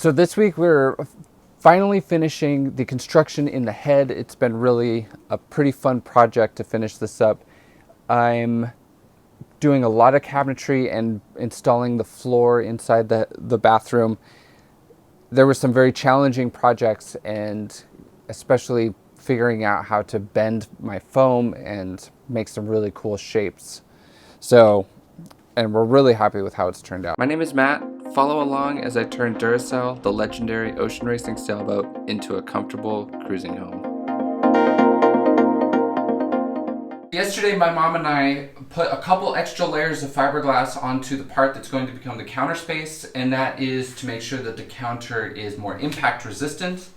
So this week we're finally finishing the construction in the head. It's been really a pretty fun project to finish this up. I'm doing a lot of cabinetry and installing the floor inside the bathroom. There were some very challenging projects, and especially figuring out how to bend my foam and make some really cool shapes. And we're really happy with how it's turned out. My name is Matt. Follow along as I turn Duracell, the legendary ocean racing sailboat, into a comfortable cruising home. Yesterday, my mom and I put a couple extra layers of fiberglass onto the part that's going to become the counter space, and that is to make sure that the counter is more impact resistant.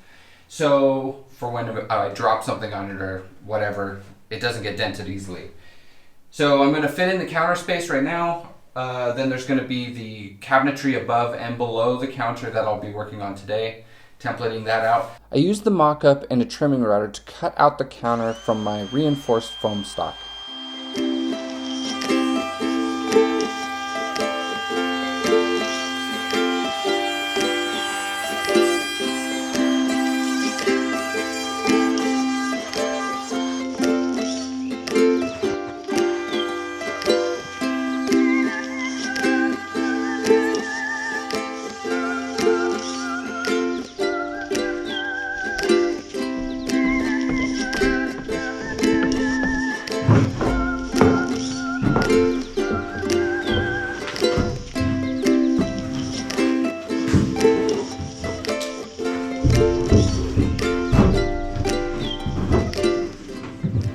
So for when I drop something on it or whatever, it doesn't get dented easily. So I'm going to fit in the counter space right now. Then there's going to be the cabinetry above and below the counter that I'll be working on today, templating that out. I used the mock-up and a trimming router to cut out the counter from my reinforced foam stock.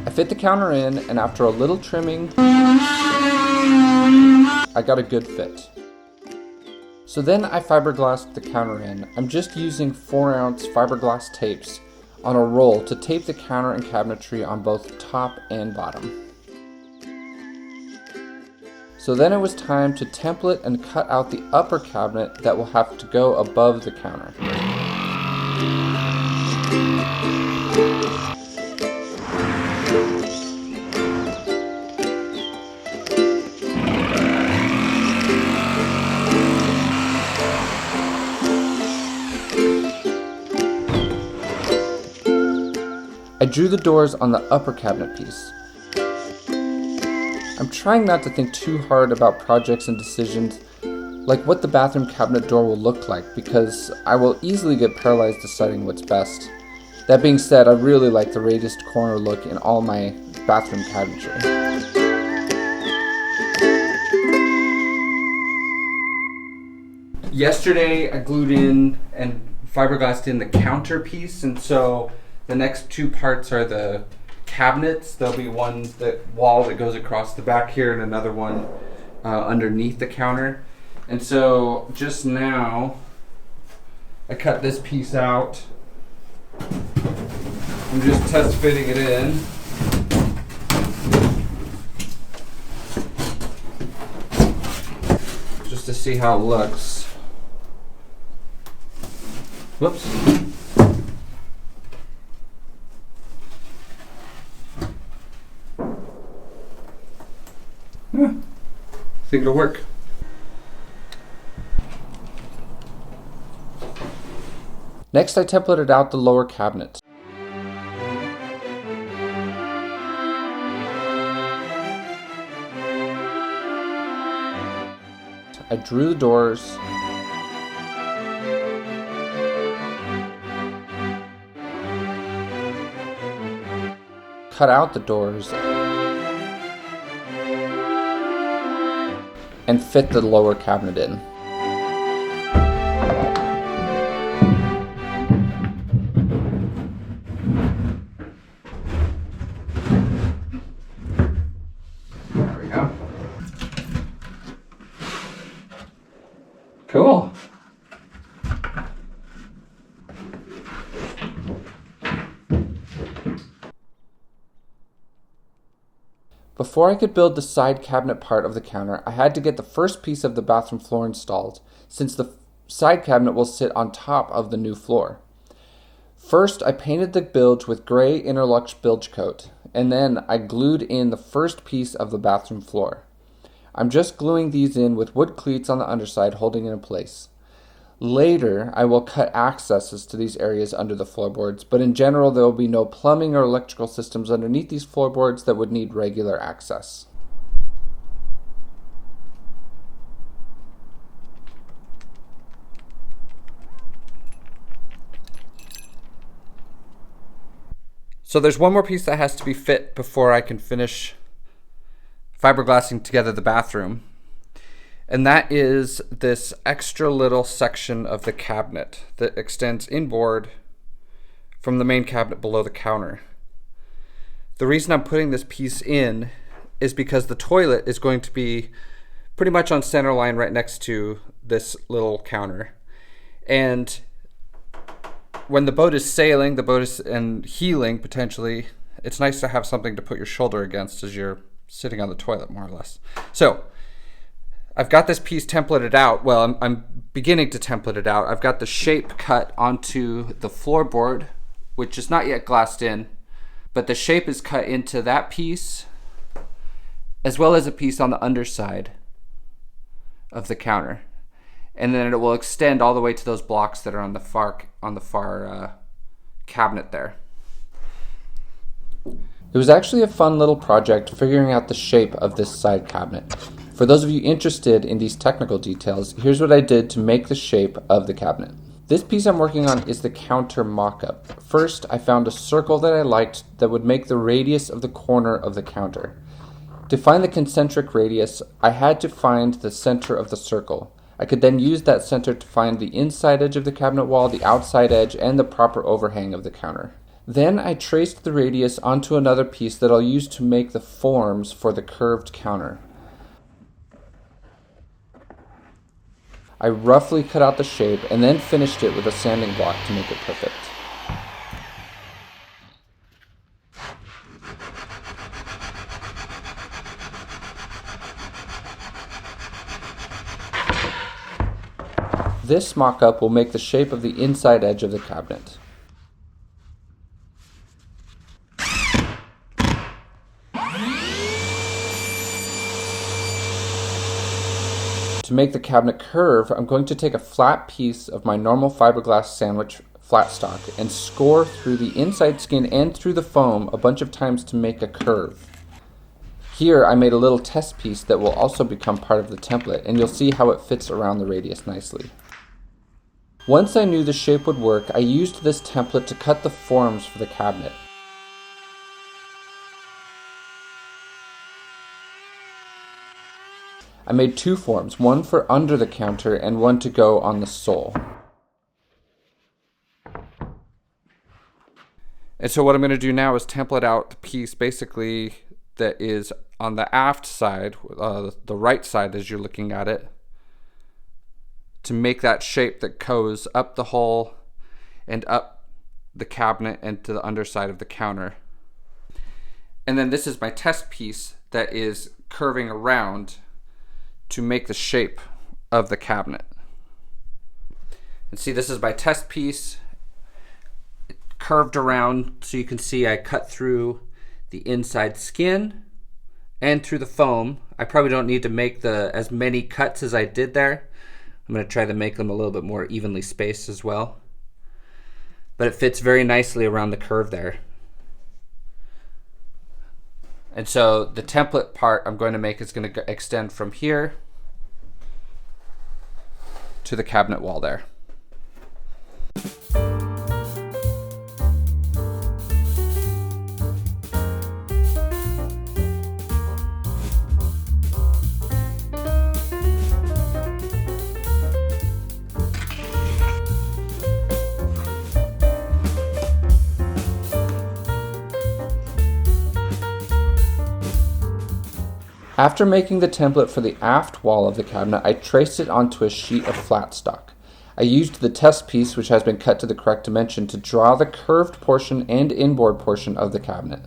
I fit the counter in, and after a little trimming, I got a good fit. So then I fiberglassed the counter in. I'm just using 4-ounce fiberglass tapes on a roll to tape the counter and cabinetry on both top and bottom. So then it was time to template and cut out the upper cabinet that will have to go above the counter. I drew the doors on the upper cabinet piece. I'm trying not to think too hard about projects and decisions like what the bathroom cabinet door will look like, because I will easily get paralyzed deciding what's best. That being said, I really like the raised corner look in all my bathroom cabinetry. Yesterday I glued in and fiberglassed in the counter piece, and so the next two parts are the cabinets. There'll be one wall that goes across the back here and another one underneath the counter. And so just now I cut this piece out. I'm just test fitting it in. Just to see how it looks. Whoops. I think it'll work. Next, I templated out the lower cabinet. I drew the doors. Cut out the doors. And fit the lower cabinet in. There we go. Cool. Before I could build the side cabinet part of the counter, I had to get the first piece of the bathroom floor installed, since the side cabinet will sit on top of the new floor. First, I painted the bilge with gray Interlux bilge coat, and then I glued in the first piece of the bathroom floor. I'm just gluing these in with wood cleats on the underside, holding it in place. Later, I will cut accesses to these areas under the floorboards, but in general, there will be no plumbing or electrical systems underneath these floorboards that would need regular access. So there's one more piece that has to be fit before I can finish fiberglassing together the bathroom. And that is this extra little section of the cabinet that extends inboard from the main cabinet below the counter. The reason I'm putting this piece in is because the toilet is going to be pretty much on center line right next to this little counter. And when the boat is sailing, and heeling potentially, it's nice to have something to put your shoulder against as you're sitting on the toilet, more or less. So I've got this piece templated out. Well, I'm beginning to template it out. I've got the shape cut onto the floorboard, which is not yet glassed in, but the shape is cut into that piece, as well as a piece on the underside of the counter. And then it will extend all the way to those blocks that are on the far cabinet there. It was actually a fun little project figuring out the shape of this side cabinet. For those of you interested in these technical details, here's what I did to make the shape of the cabinet. This piece I'm working on is the counter mock-up. First, I found a circle that I liked that would make the radius of the corner of the counter. To find the concentric radius, I had to find the center of the circle. I could then use that center to find the inside edge of the cabinet wall, the outside edge, and the proper overhang of the counter. Then I traced the radius onto another piece that I'll use to make the forms for the curved counter. I roughly cut out the shape and then finished it with a sanding block to make it perfect. This mock-up will make the shape of the inside edge of the cabinet. To make the cabinet curve, I'm going to take a flat piece of my normal fiberglass sandwich flat stock and score through the inside skin and through the foam a bunch of times to make a curve. Here I made a little test piece that will also become part of the template, and you'll see how it fits around the radius nicely. Once I knew the shape would work, I used this template to cut the forms for the cabinet. I made two forms, one for under the counter and one to go on the sole. And so what I'm going to do now is template out the piece basically that is on the aft side, the right side as you're looking at it, to make that shape that goes up the hole and up the cabinet and to the underside of the counter. And then this is my test piece that is curving around to make the shape of the cabinet. And see, this is my test piece. It curved around, so you can see I cut through the inside skin and through the foam. I probably don't need to make as many cuts as I did there. I'm going to try to make them a little bit more evenly spaced as well. But it fits very nicely around the curve there. And so the template part I'm going to make is going to extend from here to the cabinet wall there. After making the template for the aft wall of the cabinet, I traced it onto a sheet of flat stock. I used the test piece, which has been cut to the correct dimension, to draw the curved portion and inboard portion of the cabinet.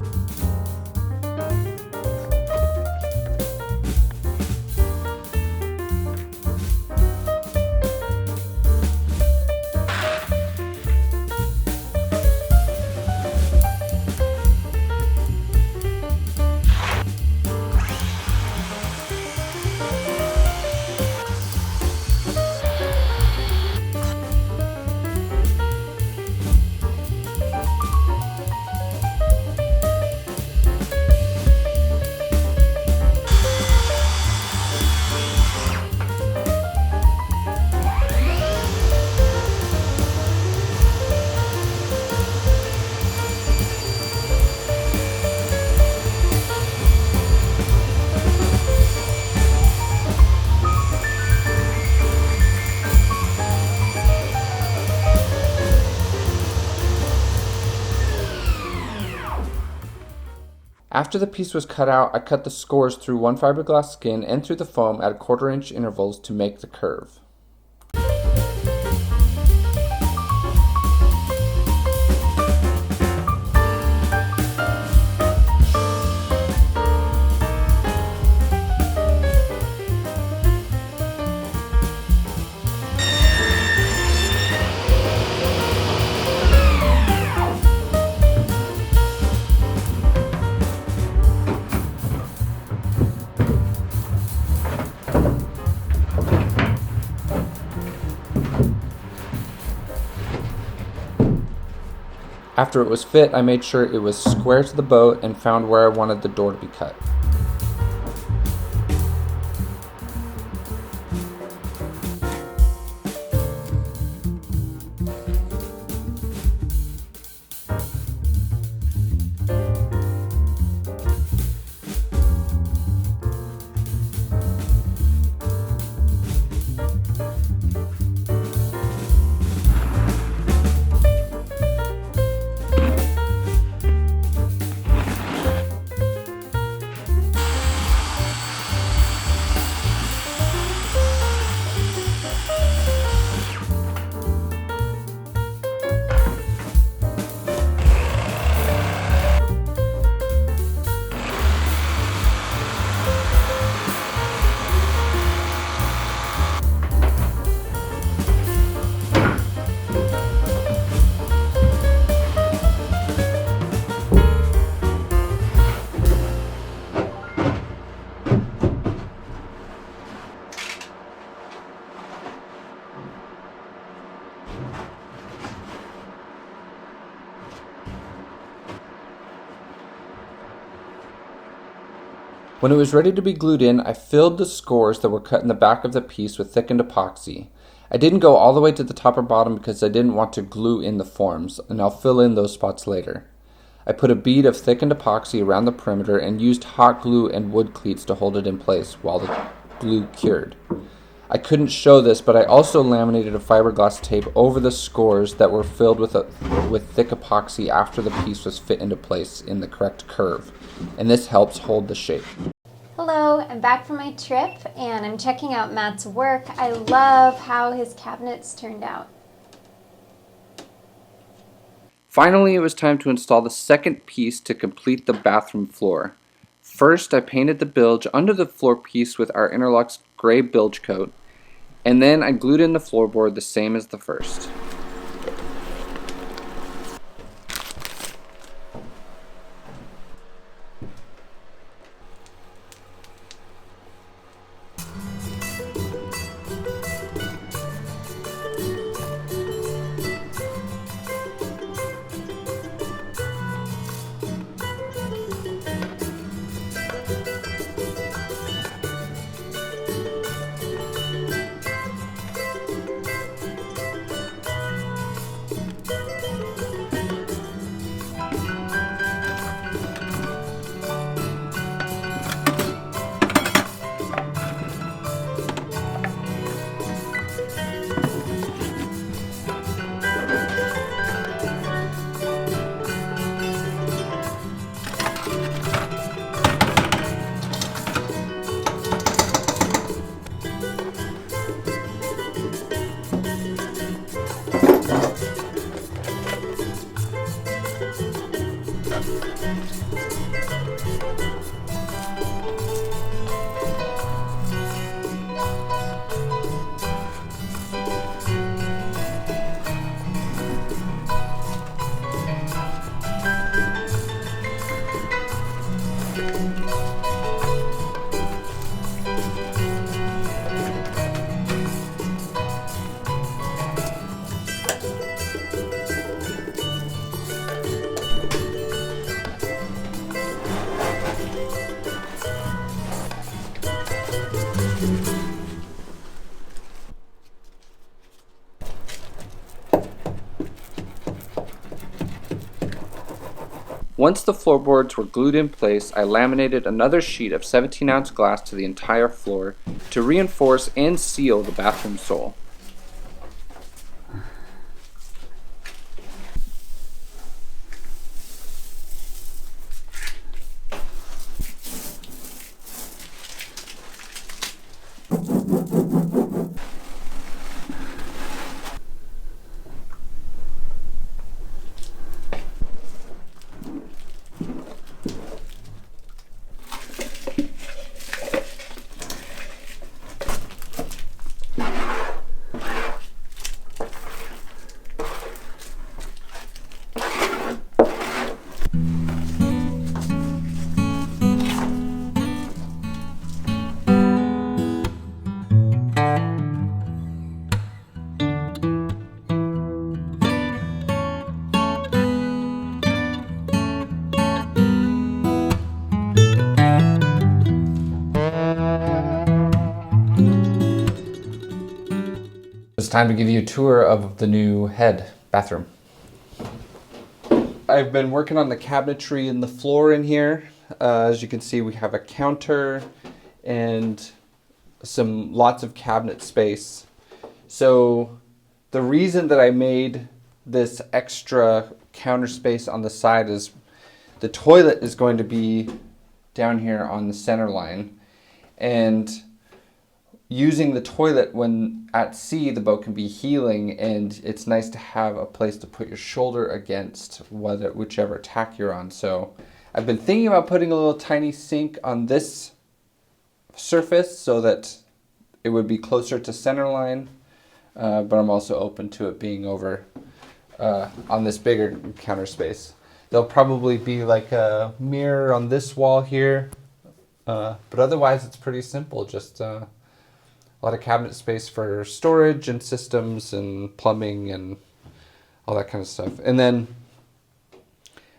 After the piece was cut out, I cut the scores through one fiberglass skin and through the foam at 1/4 inch intervals to make the curve. After it was fit, I made sure it was square to the boat and found where I wanted the door to be cut. When it was ready to be glued in, I filled the scores that were cut in the back of the piece with thickened epoxy. I didn't go all the way to the top or bottom because I didn't want to glue in the forms, and I'll fill in those spots later. I put a bead of thickened epoxy around the perimeter and used hot glue and wood cleats to hold it in place while the glue cured. I couldn't show this, but I also laminated a fiberglass tape over the scores that were filled with thick epoxy after the piece was fit into place in the correct curve, and this helps hold the shape. Hello, I'm back from my trip and I'm checking out Matt's work. I love how his cabinets turned out. Finally, it was time to install the second piece to complete the bathroom floor. First, I painted the bilge under the floor piece with our Interlux gray bilge coat, and then I glued in the floorboard the same as the first. Once the floorboards were glued in place, I laminated another sheet of 17-ounce glass to the entire floor to reinforce and seal the bathroom sole. time to give you a tour of the new head bathroom. I've been working on the cabinetry and the floor in here. As you can see, we have a counter and lots of cabinet space. So the reason that I made this extra counter space on the side is the toilet is going to be down here on the center line, and using the toilet when at sea, the boat can be heeling, and it's nice to have a place to put your shoulder against whichever tack you're on. So I've been thinking about putting a little tiny sink on this surface so that it would be closer to center line, but I'm also open to it being over on this bigger counter space. There'll probably be like a mirror on this wall here, but otherwise it's pretty simple. Just a lot of cabinet space for storage and systems and plumbing and all that kind of stuff. And then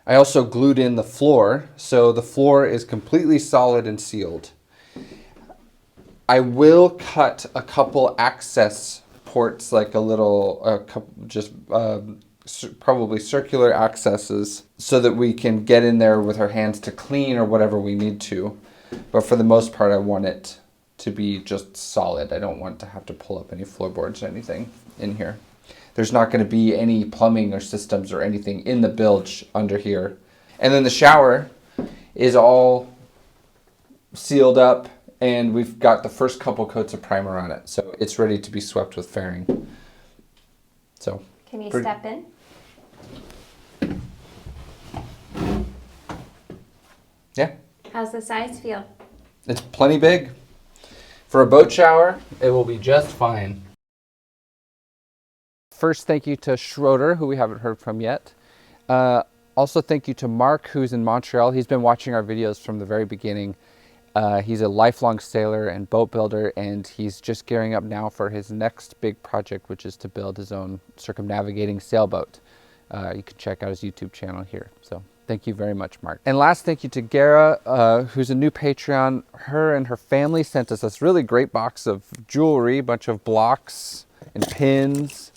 I also glued in the floor, so the floor is completely solid and sealed. I will cut a couple access ports, like a little, probably circular accesses, so that we can get in there with our hands to clean or whatever we need to. But for the most part, I want it to be just solid. I don't want to have to pull up any floorboards or anything in here. There's not going to be any plumbing or systems or anything in the bilge under here. And then the shower is all sealed up, and we've got the first couple coats of primer on it. So it's ready to be swept with fairing. So Can you step in? Yeah. How's the size feel? It's plenty big. For a boat shower, it will be just fine. First, thank you to Schroeder, who we haven't heard from yet. Also, thank you to Mark, who's in Montreal. He's been watching our videos from the very beginning. He's a lifelong sailor and boat builder, and he's just gearing up now for his next big project, which is to build his own circumnavigating sailboat. You can check out his YouTube channel here. So thank you very much, Mark. And last, thank you to Gara, who's a new Patreon. Her and her family sent us this really great box of jewelry, a bunch of blocks and pins,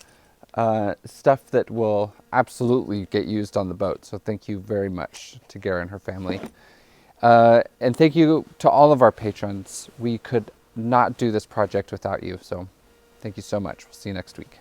stuff that will absolutely get used on the boat. So thank you very much to Gara and her family. And thank you to all of our patrons. We could not do this project without you. So thank you so much. We'll see you next week.